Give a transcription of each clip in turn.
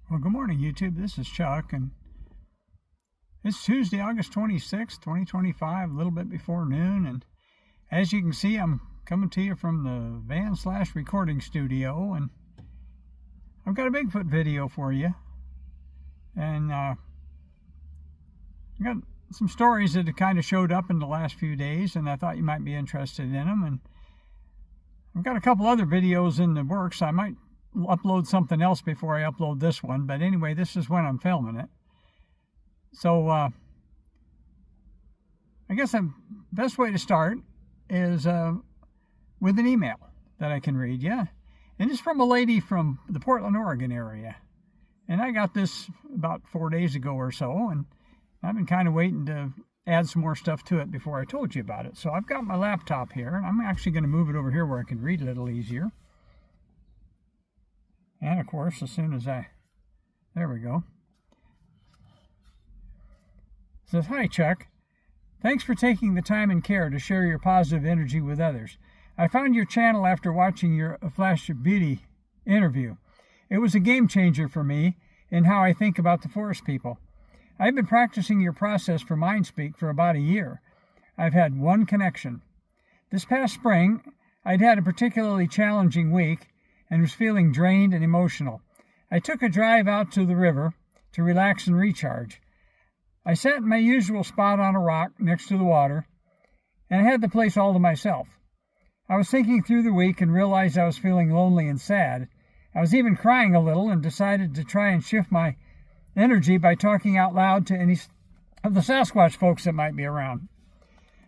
Well, good morning, YouTube. This is Chuck, and it's Tuesday, August 26th, 2025, a little bit before noon. And as you can see, I'm coming to you from the van/recording studio, and I've got a Bigfoot video for you. And I got some stories that have kind of showed up in the last few days, and I thought you might be interested in them. And I've got a couple other videos in the works. I might upload something else before I upload this one, but anyway, this is when I'm filming it. So I guess the best way to start is with an email that I can read you. And it's from a lady from the Portland, Oregon area. And I got this about 4 days ago or so, and I've been kind of waiting to add some more stuff to it before I told you about it. So I've got my laptop here, and I'm actually going to move it over here where I can read a little easier. And of course, as soon as there we go. It says, "Hi Chuck, thanks for taking the time and care to share your positive energy with others. I found your channel after watching your Flash of Beauty interview. It was a game changer for me in how I think about the forest people. I've been practicing your process for MindSpeak for about a year. I've had one connection. This past spring, I'd had a particularly challenging week and was feeling drained and emotional. I took a drive out to the river to relax and recharge. I sat in my usual spot on a rock next to the water, and I had the place all to myself. I was thinking through the week and realized I was feeling lonely and sad. I was even crying a little and decided to try and shift my energy by talking out loud to any of the Sasquatch folks that might be around.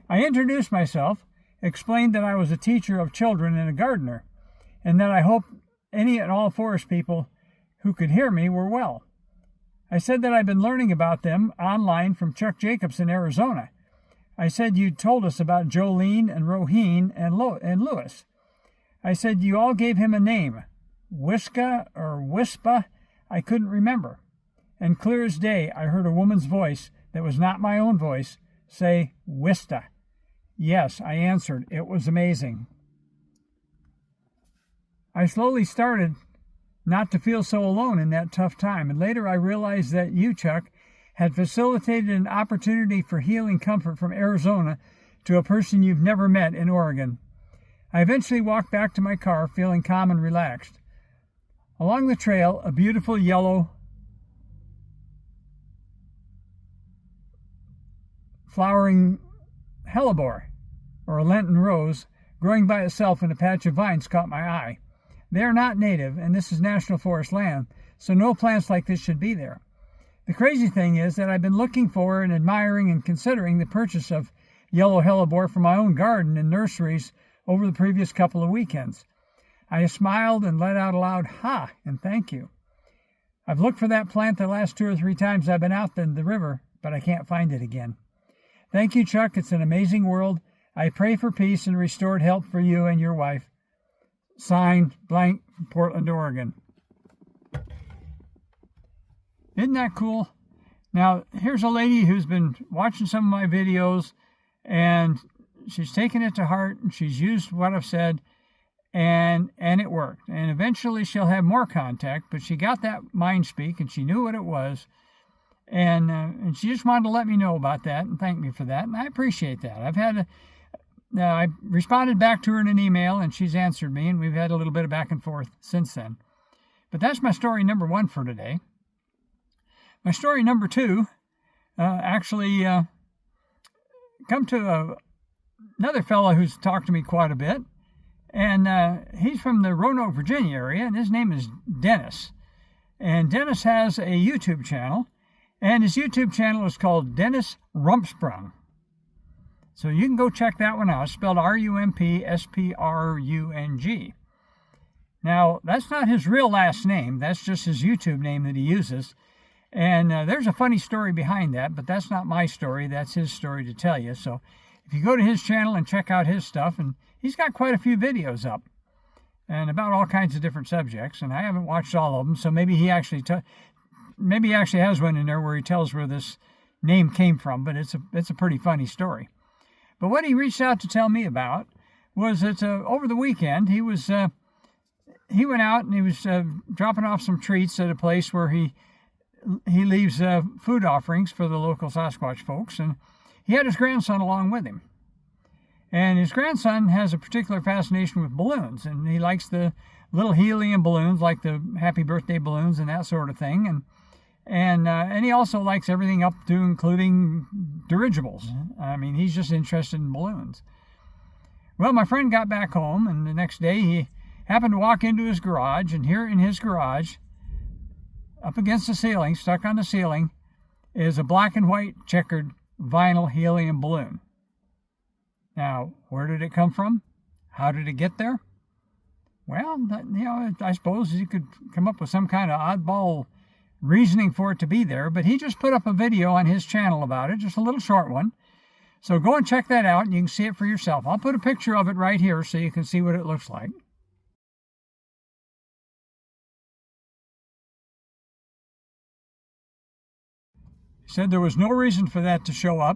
I introduced myself, explained that I was a teacher of children and a gardener, and that I hope any and all forest people who could hear me were well. I said that I'd been learning about them online from Chuck Jacobs in Arizona. I said you'd told us about Jolene and Roheen and Lewis. I said you all gave him a name, Whiska or Wispa, I couldn't remember. And clear as day, I heard a woman's voice that was not my own voice say, Wista. Yes, I answered. It was amazing. I slowly started not to feel so alone in that tough time, and later I realized that you, Chuck, had facilitated an opportunity for healing comfort from Arizona to a person you've never met in Oregon. I eventually walked back to my car feeling calm and relaxed. Along the trail, a beautiful yellow flowering hellebore, or a Lenten rose, growing by itself in a patch of vines caught my eye. They are not native, and this is national forest land, so no plants like this should be there. The crazy thing is that I've been looking for and admiring and considering the purchase of yellow hellebore for my own garden and nurseries over the previous couple of weekends. I smiled and let out a loud ha and thank you. I've looked for that plant the last 2 or 3 times I've been out in the river, but I can't find it again. Thank you, Chuck. It's an amazing world. I pray for peace and restored health for you and your wife. Signed, blank, Portland, Oregon." Isn't that cool? Now, here's a lady who's been watching some of my videos, and she's taken it to heart, and she's used what I've said, and it worked. And eventually she'll have more contact, but she got that MindSpeak, and she knew what it was, and she just wanted to let me know about that and thank me for that, and I appreciate that. I responded back to her in an email, and she's answered me, and we've had a little bit of back and forth since then. But that's my story number 1 for today. My story number 2 actually come to another fellow who's talked to me quite a bit, and he's from the Roanoke, Virginia area, and his name is Dennis. And Dennis has a YouTube channel, and his YouTube channel is called Dennis Rumpsprung. So you can go check that one out. It's spelled Rumpsprung. Now, that's not his real last name. That's just his YouTube name that he uses. And there's a funny story behind that, but that's not my story. That's his story to tell you. So if you go to his channel and check out his stuff, and he's got quite a few videos up and about all kinds of different subjects, and I haven't watched all of them, so maybe he actually has one in there where he tells where this name came from, but it's a pretty funny story. But what he reached out to tell me about was that over the weekend he was he went out and he was dropping off some treats at a place where he leaves food offerings for the local Sasquatch folks, and he had his grandson along with him. And his grandson has a particular fascination with balloons, and he likes the little helium balloons, like the happy birthday balloons and that sort of thing. And he also likes everything up to including dirigibles. I mean, he's just interested in balloons. Well, my friend got back home, and the next day he happened to walk into his garage, and here in his garage, up against the ceiling, stuck on the ceiling, is a black and white checkered vinyl helium balloon. Now, where did it come from? How did it get there? Well, I suppose you could come up with some kind of oddball reasoning for it to be there, but he just put up a video on his channel about it, just a little short one. So go and check that out, and you can see it for yourself. I'll put a picture of it right here so you can see what it looks like. He said there was no reason for that to show up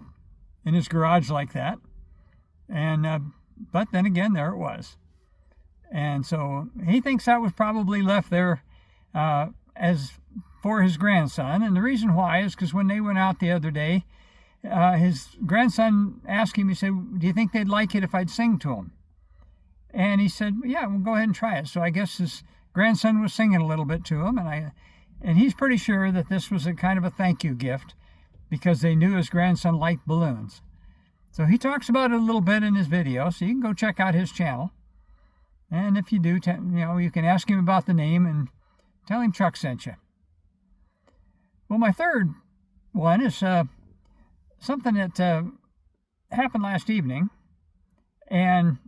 in his garage like that. And but then again, there it was. And so he thinks that was probably left there as for his grandson. And the reason why is because when they went out the other day, his grandson asked him, he said, do you think they'd like it if I'd sing to them? And he said, yeah, well, go ahead and try it. So I guess his grandson was singing a little bit to him, and he's pretty sure that this was a kind of a thank you gift because they knew his grandson liked balloons. So he talks about it a little bit in his video, so you can go check out his channel. And if you do, you can ask him about the name and tell him Chuck sent you. Well, my third one is something that happened last evening, and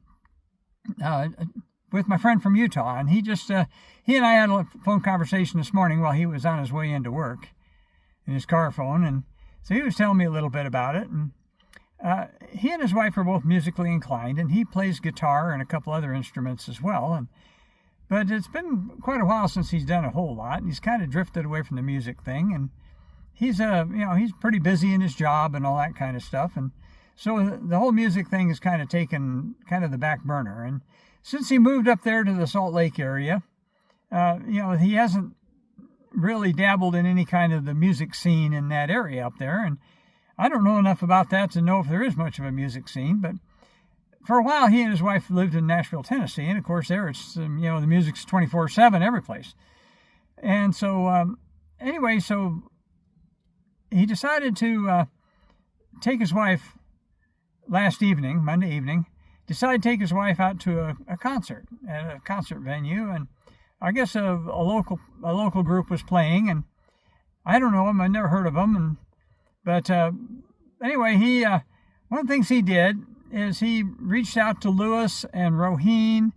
with my friend from Utah, and he and I had a phone conversation this morning while he was on his way into work in his car phone, and so he was telling me a little bit about it. And he and his wife are both musically inclined, and he plays guitar and a couple other instruments as well. But it's been quite a while since he's done a whole lot, and he's kind of drifted away from the music thing. And he's he's pretty busy in his job and all that kind of stuff. And so the whole music thing has kind of taken kind of the back burner. And since he moved up there to the Salt Lake area, he hasn't really dabbled in any kind of the music scene in that area up there. And I don't know enough about that to know if there is much of a music scene, but for a while he and his wife lived in Nashville, Tennessee, and of course there it's, the music's 24/7 every place. And so, anyway, so he decided to take his wife last evening, Monday evening, decided to take his wife out to a concert at a concert venue, and I guess a local group was playing, and I don't know him, I never heard of him, but anyway, one of the things he did is he reached out to Lewis and Roheen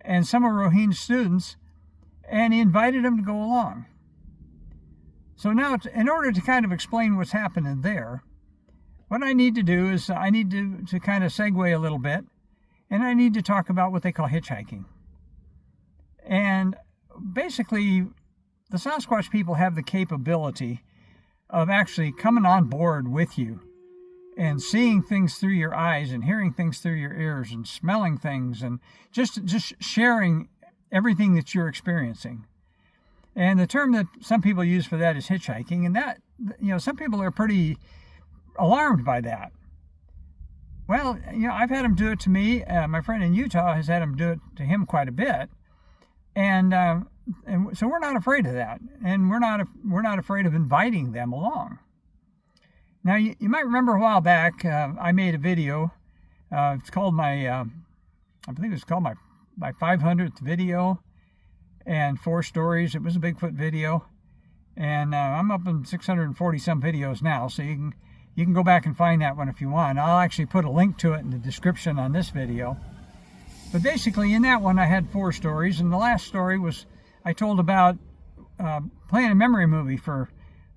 and some of Roheen's students, and he invited them to go along. So now, in order to kind of explain what's happening there, what I need to do is I need to kind of segue a little bit, and I need to talk about what they call hitchhiking. And basically, the Sasquatch people have the capability of actually coming on board with you and seeing things through your eyes and hearing things through your ears and smelling things and just sharing everything that you're experiencing. And the term that some people use for that is hitchhiking, and that, some people are pretty alarmed by that. Well, I've had them do it to me. My friend in Utah has had them do it to him quite a bit. And so we're not afraid of that, and we're not afraid of inviting them along. Now, you might remember a while back, I made a video. It's called I believe it's called my 500th video and 4 stories. It was a Bigfoot video, and I'm up in 640 some videos now, so you can go back and find that one if you want. I'll actually put a link to it in the description on this video. But basically, in that one, I had 4 stories, and the last story was I told about playing a memory movie for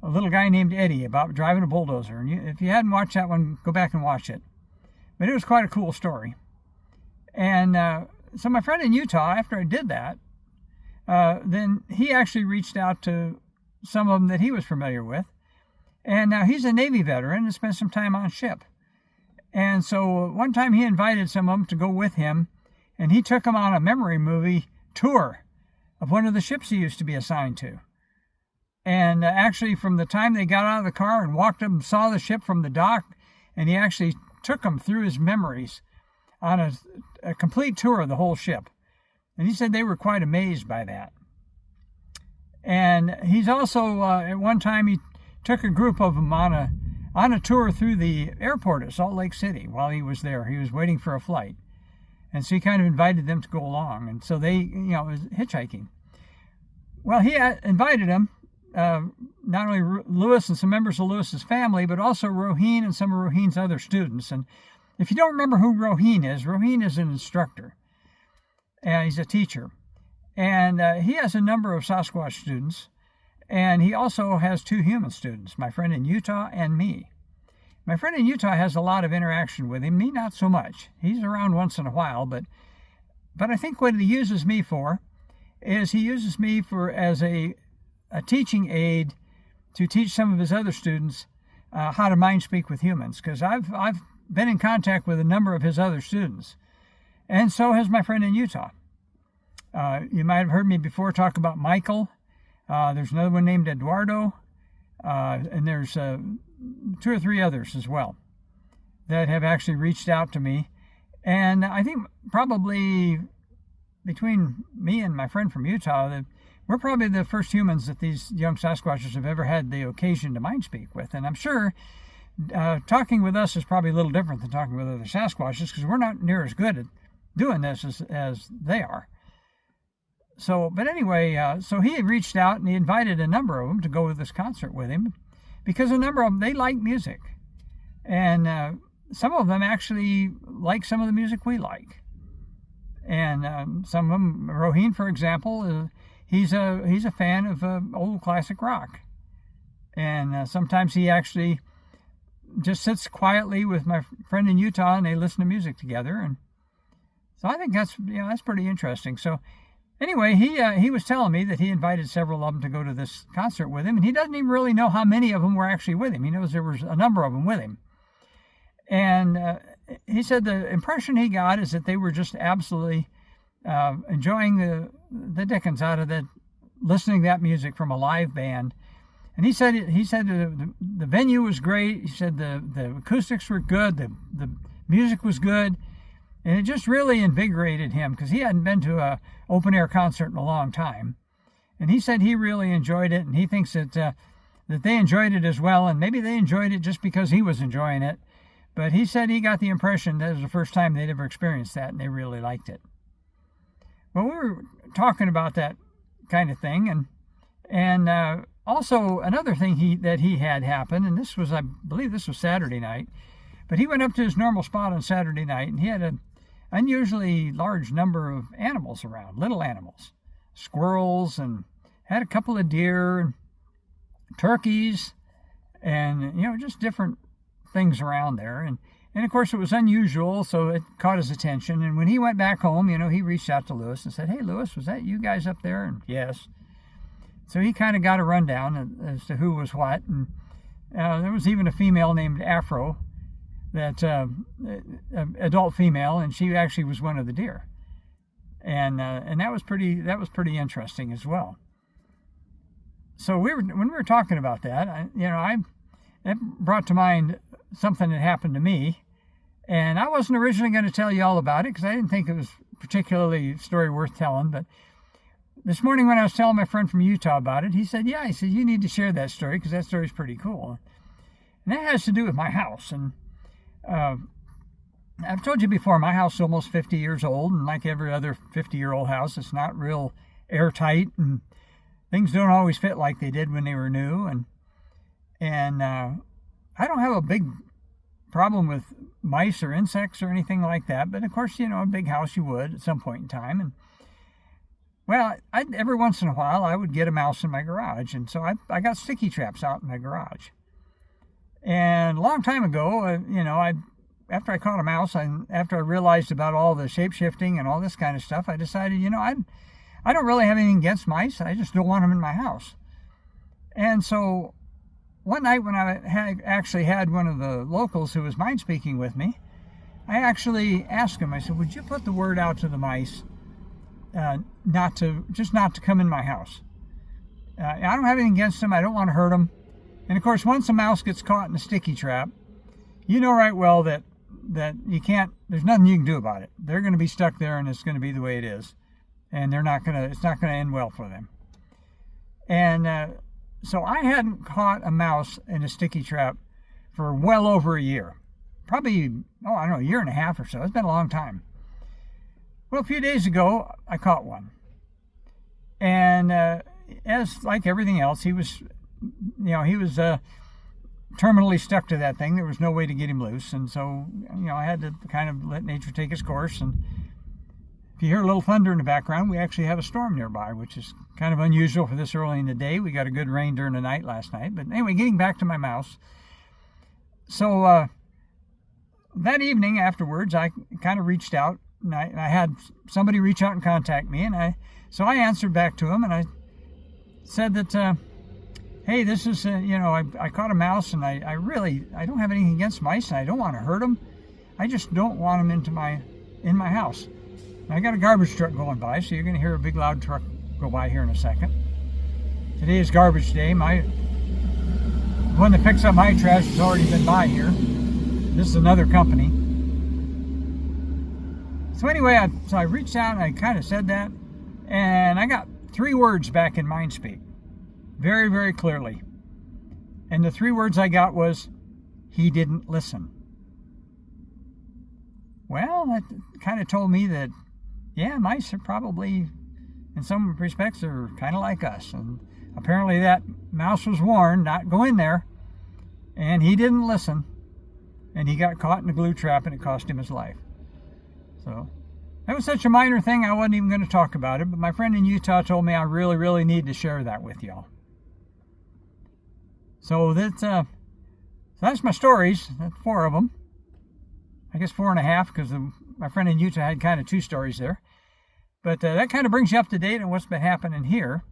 a little guy named Eddie about driving a bulldozer. And if you hadn't watched that one, go back and watch it. But it was quite a cool story. And so my friend in Utah, after I did that, then he actually reached out to some of them that he was familiar with. And now he's a Navy veteran and spent some time on ship. And so one time he invited some of them to go with him, and he took them on a memory movie tour of one of the ships he used to be assigned to. And actually, from the time they got out of the car and walked up and saw the ship from the dock, and he actually took them through his memories on a complete tour of the whole ship. And he said they were quite amazed by that. And he's also, at one time, he took a group of them on a tour through the airport at Salt Lake City while he was there. He was waiting for a flight. And so he kind of invited them to go along. And so they, it was hitchhiking. Well, he invited them, not only Lewis and some members of Lewis's family, but also Roheen and some of Roheen's other students. And if you don't remember who Roheen is an instructor. And he's a teacher. And he has a number of Sasquatch students. And he also has 2 human students, my friend in Utah and me. My friend in Utah has a lot of interaction with him, me not so much. He's around once in a while, but I think what he uses me for is he uses me as a teaching aid to teach some of his other students how to mind speak with humans, because I've been in contact with a number of his other students, and so has my friend in Utah. You might have heard me before talk about Michael. There's another one named Eduardo, and there's 2 or 3 others as well that have actually reached out to me. And I think probably between me and my friend from Utah, we're probably the first humans that these young Sasquatchers have ever had the occasion to mind speak with. And I'm sure talking with us is probably a little different than talking with other Sasquatches, because we're not near as good at doing this as they are. So, but anyway, so he had reached out and he invited a number of them to go to this concert with him, because a number of them, they like music. And some of them actually like some of the music we like. And some of them, Roheen, for example, he's a fan of old classic rock. And sometimes he actually just sits quietly with my friend in Utah and they listen to music together. And so I think that's pretty interesting. So anyway, he was telling me that he invited several of them to go to this concert with him, and he doesn't even really know how many of them were actually with him. He knows there was a number of them with him. And he said the impression he got is that they were just absolutely enjoying the dickens out of listening to that music from a live band. And he said the venue was great. He said the acoustics were good, the music was good. And it just really invigorated him, because he hadn't been to a open-air concert in a long time. And he said he really enjoyed it, and he thinks that they enjoyed it as well, and maybe they enjoyed it just because he was enjoying it. But he said he got the impression that it was the first time they'd ever experienced that, and they really liked it. Well, we were talking about that kind of thing, and also another thing that he had happen, and this was, I believe this was Saturday night, but he went up to his normal spot on Saturday night, and he had an unusually large number of animals around, little animals, squirrels, and had a couple of deer and turkeys, and just different things around there. And of course it was unusual, so it caught his attention. And when he went back home, he reached out to Lewis and said, "Hey, Lewis, was that you guys up there?" And yes. So he kind of got a rundown as to who was what. And there was even a female named Afro, that adult female, and she actually was one of the deer. And that was pretty interesting as well. So when we were talking about that, it brought to mind something that happened to me. And I wasn't originally going to tell you all about it, because I didn't think it was particularly a story worth telling. But this morning when I was telling my friend from Utah about it, he said, you need to share that story, because that story's pretty cool. And that has to do with my house. And I've told you before, my house is almost 50 years old, and like every other 50-year-old house, it's not real airtight, and things don't always fit like they did when they were new. And I don't have a big problem with mice or insects or anything like that, but of course, a big house you would at some point in time. And well, every once in a while I would get a mouse in my garage, and so I got sticky traps out in my garage. And a long time ago, after I caught a mouse, and after I realized about all the shape-shifting and all this kind of stuff, I decided, I don't really have anything against mice. I just don't want them in my house. And so one night when I actually had one of the locals who was mind speaking with me, I actually asked him, I said, "Would you put the word out to the mice not to come in my house. I don't have anything against them. I don't want to hurt them. And of course, once a mouse gets caught in a sticky trap, you know right well that you can't. There's nothing you can do about it. They're going to be stuck there, and it's going to be the way it is, and it's not going to end well for them. And so I hadn't caught a mouse in a sticky trap for well over a year. Probably, I don't know, a year and a half or so. It's been a long time. Well, a few days ago, I caught one. And as like everything else, he was terminally stuck to that thing. There was no way to get him loose. And so, I had to kind of let nature take its course. And if you hear a little thunder in the background, we actually have a storm nearby, which is kind of unusual for this early in the day. We got a good rain during the night last night. But anyway, getting back to my mouse. So that evening afterwards, I kind of reached out. And I had somebody reach out and contact me. So I answered back to him, and I said that, hey, this is, I caught a mouse, and I don't have anything against mice, and I don't want to hurt them. I just don't want them in my house. And I got a garbage truck going by, so you're going to hear a big loud truck go by here in a second. Today is garbage day. The one that picks up my trash has already been by here. This is another company. So anyway, I reached out and I kind of said that, and I got 3 words back in MindSpeak, very, very clearly. And the 3 words I got was, he didn't listen. Well, that kind of told me that, yeah, mice are probably, in some respects, are kind of like us. And apparently that mouse was warned not to go in there, and he didn't listen, and he got caught in a glue trap, and it cost him his life. So that was such a minor thing, I wasn't even going to talk about it, but my friend in Utah told me I really, really need to share that with y'all. So that's my stories. That's 4 of them. I guess 4.5, because my friend in Utah had kind of 2 stories there. But that kind of brings you up to date on what's been happening here.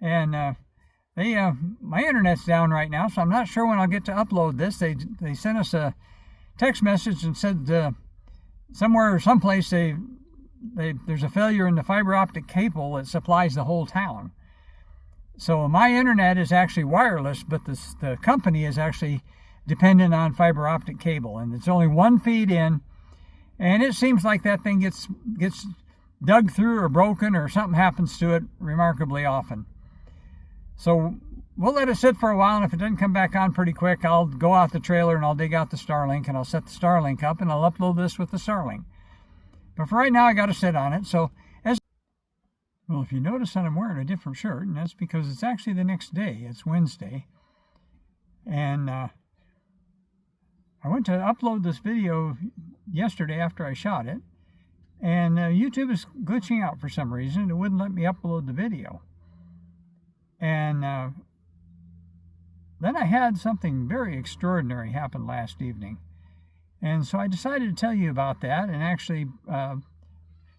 And my internet's down right now, so I'm not sure when I'll get to upload this. They sent us a text message and said someplace there's a failure in the fiber optic cable that supplies the whole town. So my internet is actually wireless, but the company is actually dependent on fiber optic cable, and it's only 1 feed in, and it seems like that thing gets dug through or broken or something happens to it remarkably often. So we'll let it sit for a while, and if it doesn't come back on pretty quick, I'll go out the trailer and I'll dig out the Starlink, and I'll set the Starlink up, and I'll upload this with the Starlink. But for right now, I got to sit on it. So well, if you notice that I'm wearing a different shirt, and that's because it's actually the next day. It's Wednesday. And I went to upload this video yesterday after I shot it, and YouTube is glitching out for some reason. It wouldn't let me upload the video. And then I had something very extraordinary happen last evening. And so I decided to tell you about that and actually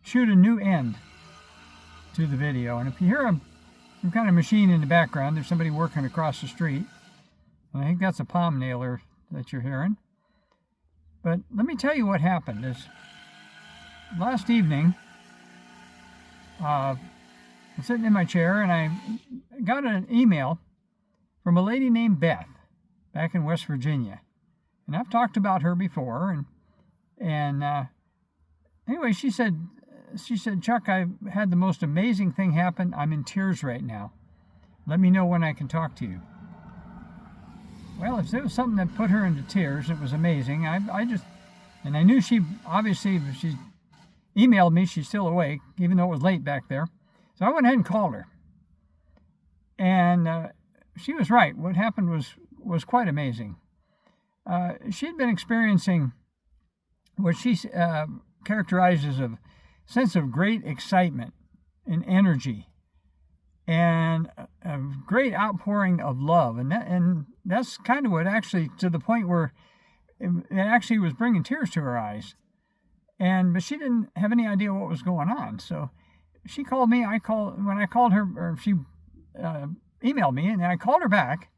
shoot a new end to the video. And if you hear some kind of machine in the background, there's somebody working across the street. And I think that's a palm nailer that you're hearing. But let me tell you what happened. Last evening, I'm sitting in my chair, and I got an email from a lady named Beth back in West Virginia. And I've talked about her before. And anyway, she said, Chuck, I've had the most amazing thing happen. I'm in tears right now. Let me know when I can talk to you. Well, if there was something that put her into tears, it was amazing. And I knew she emailed me, she's still awake, even though it was late back there. So I went ahead and called her. And she was right. What happened was quite amazing. She'd been experiencing what she characterizes as a sense of great excitement and energy, and a great outpouring of love, and that's kind of what actually, to the point where it actually was bringing tears to her eyes. But she didn't have any idea what was going on. So she called me. When I called her, or she emailed me, and I called her back.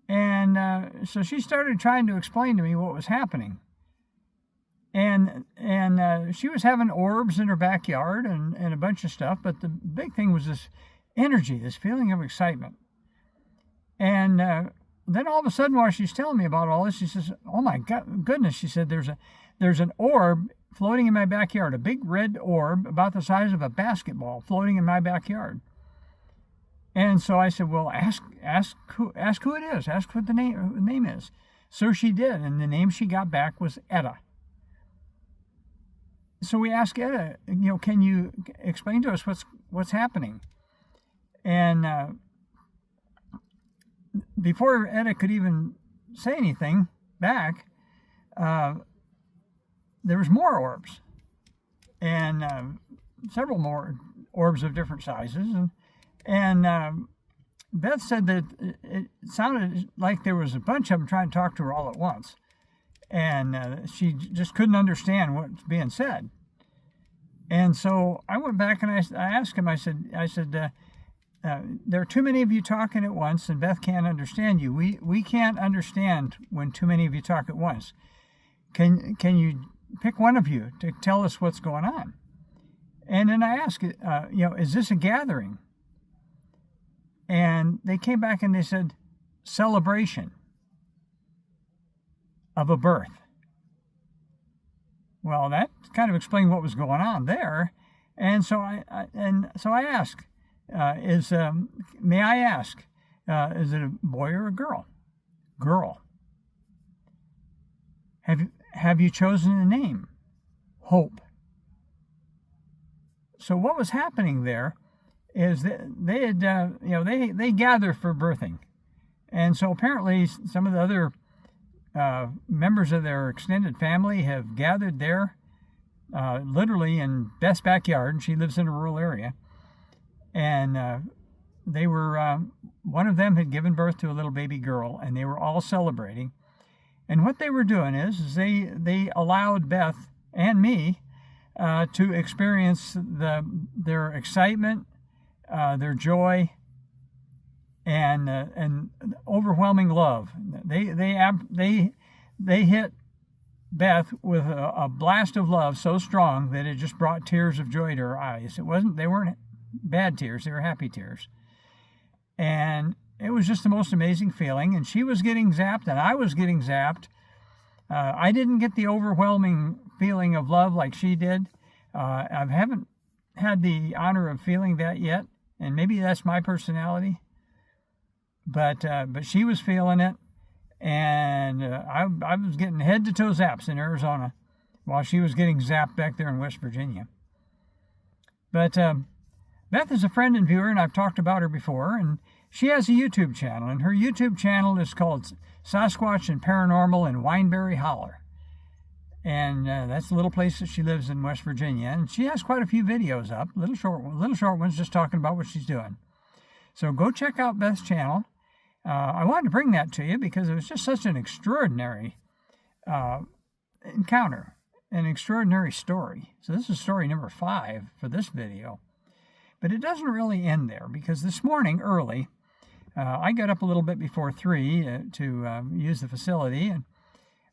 And so she started trying to explain to me what was happening. And she was having orbs in her backyard and a bunch of stuff, but the big thing was this energy, this feeling of excitement. And then all of a sudden, while she's telling me about all this, she says, "Oh my goodness," she said, there's an orb floating in my backyard, a big red orb about the size of a basketball floating in my backyard." And so I said, "Well, ask who it is. Ask what the name is." So she did, and the name she got back was Etta. So we asked Etta, "Can you explain to us what's happening?" And before Etta could even say anything back, there was more orbs, and several more orbs of different sizes, and Beth said that it sounded like there was a bunch of them trying to talk to her all at once, and she just couldn't understand what was being said. And so I went back and I asked him. I said, "There are too many of you talking at once, and Beth can't understand you. We can't understand when too many of you talk at once. Can you pick one of you to tell us what's going on?" And then I asked, "Is this a gathering?" And they came back and they said, "Celebration of a birth." Well, that kind of explained what was going on there. And so I asked, "May I ask, is it a boy or a girl?" "Girl." Have you chosen a name?" "Hope." So what was happening there is that they had, they gather for birthing, and so apparently some of the other members of their extended family have gathered there, literally in Beth's backyard. She lives in a rural area, and they were one of them had given birth to a little baby girl, and they were all celebrating. And what they were doing is they allowed Beth and me to experience their excitement, their joy, and overwhelming love. They hit Beth with a blast of love so strong that it just brought tears of joy to her eyes. They weren't bad tears; they were happy tears. And it was just the most amazing feeling. And she was getting zapped, and I was getting zapped. I didn't get the overwhelming feeling of love like she did. I haven't had the honor of feeling that yet, and maybe that's my personality. But she was feeling it, and I was getting head to toe zaps in Arizona, while she was getting zapped back there in West Virginia. But Beth is a friend and viewer, and I've talked about her before, and she has a YouTube channel, and her YouTube channel is called Sasquatch and Paranormal in Wineberry Holler. And that's the little place that she lives in West Virginia. And she has quite a few videos up, little short ones, just talking about what she's doing. So go check out Beth's channel. I wanted to bring that to you because it was just such an extraordinary encounter, an extraordinary story. So this is story number 5 for this video. But it doesn't really end there, because this morning early, I got up a little bit before 3 to use the facility, and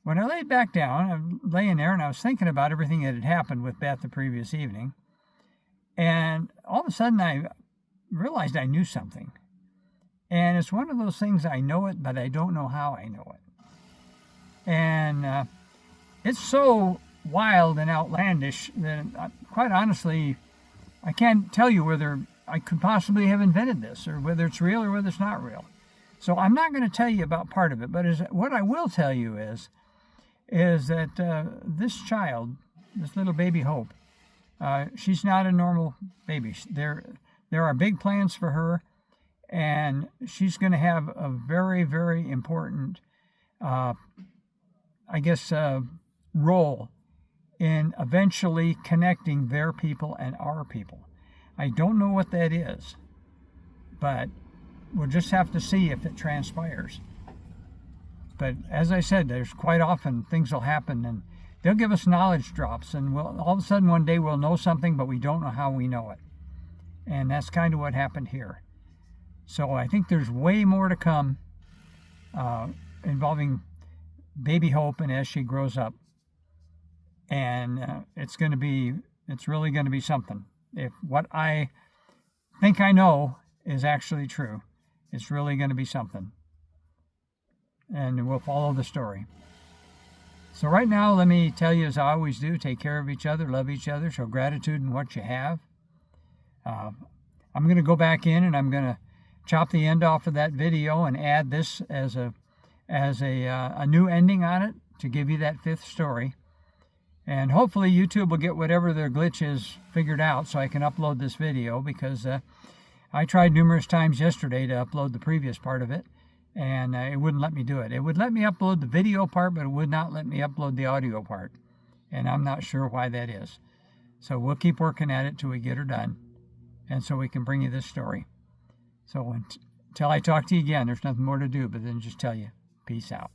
when I laid back down, I'm laying there and I was thinking about everything that had happened with Beth the previous evening, and all of a sudden I realized I knew something. And it's one of those things, I know it, but I don't know how I know it. And it's so wild and outlandish that, quite honestly, I can't tell you whether I could possibly have invented this, or whether it's real or whether it's not real. So I'm not going to tell you about part of it, but what I will tell you is that this child, this little baby Hope, she's not a normal baby. There are big plans for her, and she's going to have a very, very important, role in eventually connecting their people and our people. I don't know what that is, but we'll just have to see if it transpires. But as I said, there's quite often things will happen, and they'll give us knowledge drops, and all of a sudden one day we'll know something, but we don't know how we know it. And that's kind of what happened here. So I think there's way more to come involving baby Hope and as she grows up. and it's really going to be something. If what I think I know is actually true, it's really going to be something. And we'll follow the story. So right now, let me tell you, as I always do, take care of each other, love each other, show gratitude in what you have. I'm going to go back in and I'm going to chop the end off of that video and add this as a new ending on it to give you that fifth story. And hopefully YouTube will get whatever their glitch is figured out so I can upload this video, because I tried numerous times yesterday to upload the previous part of it, and it wouldn't let me do it. It would let me upload the video part, but it would not let me upload the audio part. And I'm not sure why that is. So we'll keep working at it till we get her done, and so we can bring you this story. So until I talk to you again, there's nothing more to do but then just tell you, peace out.